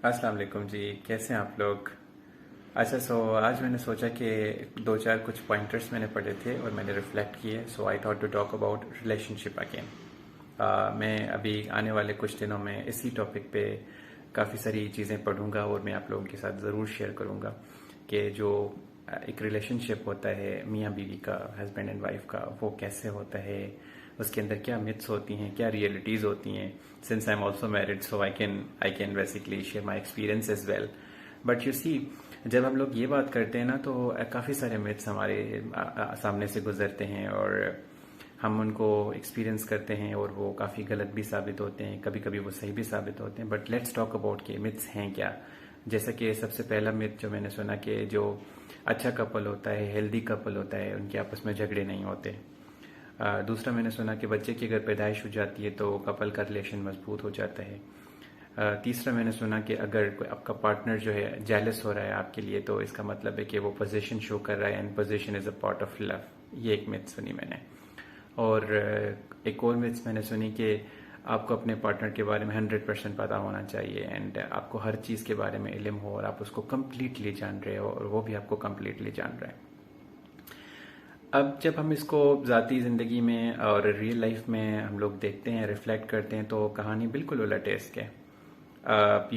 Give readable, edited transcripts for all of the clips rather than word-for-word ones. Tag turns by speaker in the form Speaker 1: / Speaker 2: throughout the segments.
Speaker 1: अस्सलाम वालेकुम जी, कैसे हैं आप लोग। अच्छा, आज मैंने सोचा कि दो चार कुछ पॉइंटर्स मैंने पढ़े थे और मैंने रिफ्लेक्ट किए। So I thought to talk about relationship again. मैं अभी आने वाले कुछ दिनों में इसी टॉपिक पे काफ़ी सारी चीज़ें पढ़ूंगा और मैं आप लोगों के साथ ज़रूर शेयर करूंगा कि जो एक रिलेशनशिप होता है मियाँ बीवी का, हस्बैंड एंड वाइफ का, वो कैसे होता है, उसके अंदर क्या मिथ्स होती हैं, क्या रियलिटीज़ होती हैं। Since I am also married, so I can basically share my experience as well. But you see, जब हम लोग ये बात करते हैं ना तो काफ़ी सारे मिथ्स हमारे सामने से गुजरते हैं और हम उनको एक्सपीरियंस करते हैं और वो काफ़ी गलत भी साबित होते हैं, कभी कभी वो सही भी साबित होते हैं। बट लेट्स टॉक अबाउट के मिथ्स हैं क्या। जैसा कि सबसे पहला मिथ जो मैंने सुना कि जो अच्छा कपल होता है, हेल्दी कपल होता है, उनके आपस में झगड़े नहीं होते। दूसरा मैंने सुना कि बच्चे की अगर पैदाइश हो जाती है तो कपल का रिलेशन मजबूत हो जाता है। तीसरा मैंने सुना कि अगर कोई आपका पार्टनर जो है जेलस हो रहा है आपके लिए तो इसका मतलब है कि वो पोजीशन शो कर रहा है and position is a part of love. ये एक मिथ सुनी मैंने। और एक और मिथ मैंने सुनी कि आपको अपने पार्टनर के बारे में 100% पता होना चाहिए एंड आपको हर चीज़ के बारे में इल्म हो और आप उसको कम्प्लीटली जान रहे हो और वो भी आपको कम्प्लीटली जान रहा है। अब जब हम इसको ज़ाती ज़िंदगी में और रियल लाइफ में हम लोग देखते हैं, रिफ्लेक्ट करते हैं, तो कहानी बिल्कुल उलट है इसके।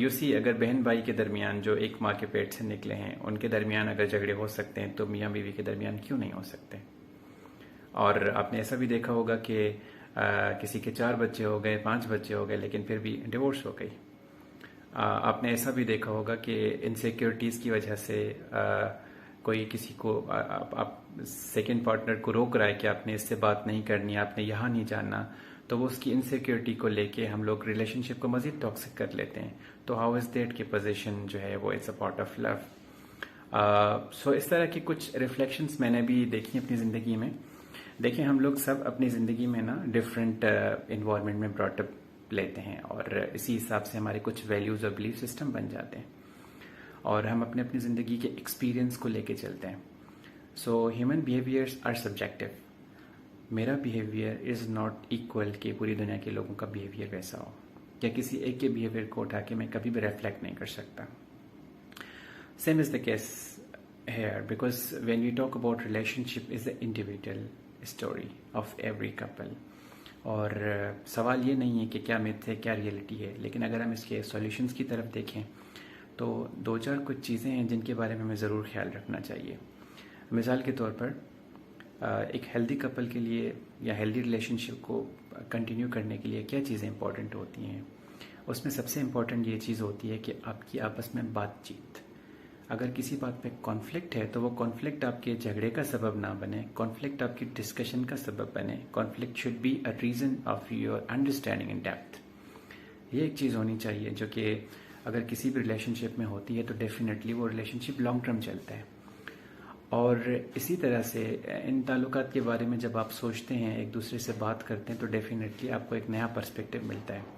Speaker 1: यूसी अगर बहन भाई के दरमियान जो एक माँ के पेट से निकले हैं उनके दरमियान अगर झगड़े हो सकते हैं तो मियाँ बीवी के दरमियान क्यों नहीं हो सकते। और आपने ऐसा भी देखा होगा कि किसी के 4 बच्चे हो गए, 5 बच्चे हो गए, लेकिन फिर भी डिवोर्स हो गई। आपने ऐसा भी देखा होगा कि इनसिक्योरिटीज़ की वजह से कोई किसी को आप सेकेंड पार्टनर को रोक रहा है कि आपने इससे बात नहीं करनी, आपने यहाँ नहीं जाना, तो वो उसकी इनसिक्योरिटी को लेके हम लोग रिलेशनशिप को मजीद टॉक्सिक कर लेते हैं। तो हाउ इज़ दैट की पोजीशन जो है वो it's a part of love. So इस तरह की कुछ रिफ्लेक्शंस मैंने भी देखी अपनी ज़िंदगी में। देखिए, हम लोग सब अपनी ज़िंदगी में ना डिफरेंट इन्वायरमेंट में ब्रॉटअप लेते हैं और इसी हिसाब से हमारे कुछ वैल्यूज़ और बिलीफ सिस्टम बन जाते हैं और हम अपने अपनी ज़िंदगी के एक्सपीरियंस को लेके चलते हैं। So human behaviours are subjective. मेरा बिहेवियर इज़ नॉट इक्वल कि पूरी दुनिया के लोगों का बिहेवियर वैसा हो, या किसी एक के बिहेवियर को उठा के मैं कभी भी रिफ्लेक्ट नहीं कर सकता। Same is the case here because when we talk about relationship is the individual story of every couple। और सवाल ये नहीं है कि क्या मिथ है क्या रियलिटी है, लेकिन अगर हम इसके सॉल्यूशंस की तरफ देखें तो दो चार कुछ चीज़ें हैं जिनके बारे में हमें ज़रूर ख्याल रखना चाहिए। मिसाल के तौर पर एक हेल्दी कपल के लिए या हेल्दी रिलेशनशिप को कंटिन्यू करने के लिए क्या चीज़ें इंपॉर्टेंट होती हैं। उसमें सबसे इम्पॉर्टेंट ये चीज़ होती है कि आपकी आपस में बातचीत। अगर किसी बात पे कॉन्फ्लिक्ट है तो वो कॉन्फ्लिक्ट आपके झगड़े का सबब ना बने, कॉन्फ्लिक्ट आपकी डिस्कशन का सबब बने। Conflict should be a reason of your understanding in depth. ये एक चीज़ होनी चाहिए जो कि अगर किसी भी रिलेशनशिप में होती है तो डेफिनेटली वो रिलेशनशिप लॉन्ग टर्म चलता है। और इसी तरह से इन ताल्लुकात के बारे में जब आप सोचते हैं, एक दूसरे से बात करते हैं, तो डेफिनेटली आपको एक नया पर्सपेक्टिव मिलता है।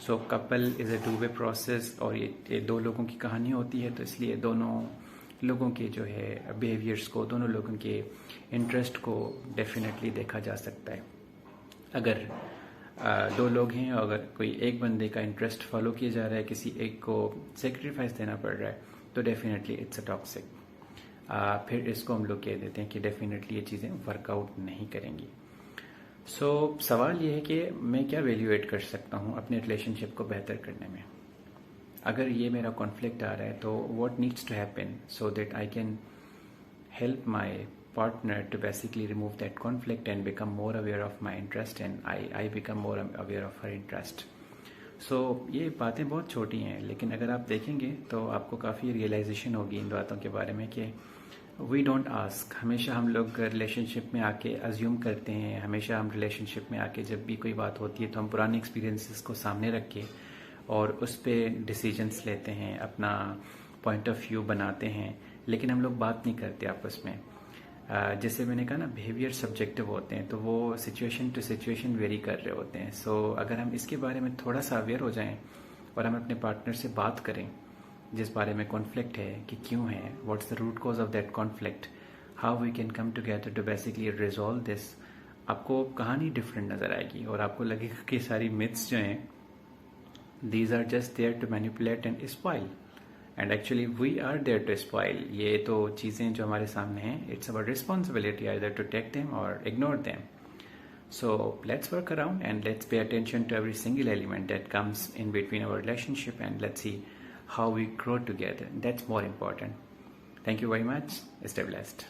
Speaker 1: So couple is a two way process और ये दो लोगों की कहानी होती है, तो इसलिए दोनों लोगों के जो है बिहेवियर्स को, दोनों लोगों के इंटरेस्ट को डेफिनेटली देखा जा सकता है। अगर दो लोग हैं और अगर कोई एक बंदे का इंटरेस्ट फॉलो किया जा रहा है, किसी एक को सेक्रीफाइस देना पड़ रहा है, तो डेफिनेटली इट्स अ टॉक्सिक। फिर इसको हम लोग कह देते हैं कि डेफिनेटली ये चीज़ें वर्कआउट नहीं करेंगी। सो सवाल ये है कि मैं क्या वैल्यूएट कर सकता हूँ अपने रिलेशनशिप को बेहतर करने में। अगर ये मेरा कॉन्फ्लिक्ट आ रहा है तो what needs to happen so that I can help my partner to basically remove that conflict and become more aware of my interest and I become more aware of her interest। So ये बातें बहुत छोटी हैं, लेकिन अगर आप देखेंगे तो आपको काफ़ी रियलाइजेशन होगी इन बातों के बारे में कि वी डोंट आस्क। हमेशा हम लोग रिलेशनशिप में आके अज्यूम करते हैं, हमेशा हम रिलेशनशिप में आके जब भी कोई बात होती है तो हम पुराने एक्सपीरियंसेस को सामने रख के और उस पर डिसीजंस लेते हैं, अपना पॉइंट ऑफ व्यू बनाते हैं, लेकिन हम लोग बात नहीं करते आपस में। जैसे मैंने कहा ना, बिहेवियर सब्जेक्टिव होते हैं, तो वो सिचुएशन टू सिचुएशन वेरी कर रहे होते हैं। सो अगर हम इसके बारे में थोड़ा सा अवेयर हो जाएं और हम अपने पार्टनर से बात करें जिस बारे में कॉन्फ्लिक्ट है कि क्यों है, what's the root cause of that conflict, how we can come together to basically resolve this, आपको कहानी डिफरेंट नज़र आएगी और आपको लगेगा कि सारी मिथ्स जो हैं these are just there to manipulate and spoil. And actually we are there to spoil. ये तो चीज़ें जो हमारे सामने हैं, it's our responsibility either to take them or ignore them. So let's work around and let's pay attention to every single element that comes in between our relationship, and let's see how we grow together. That's more important. Thank you very much. Stay blessed.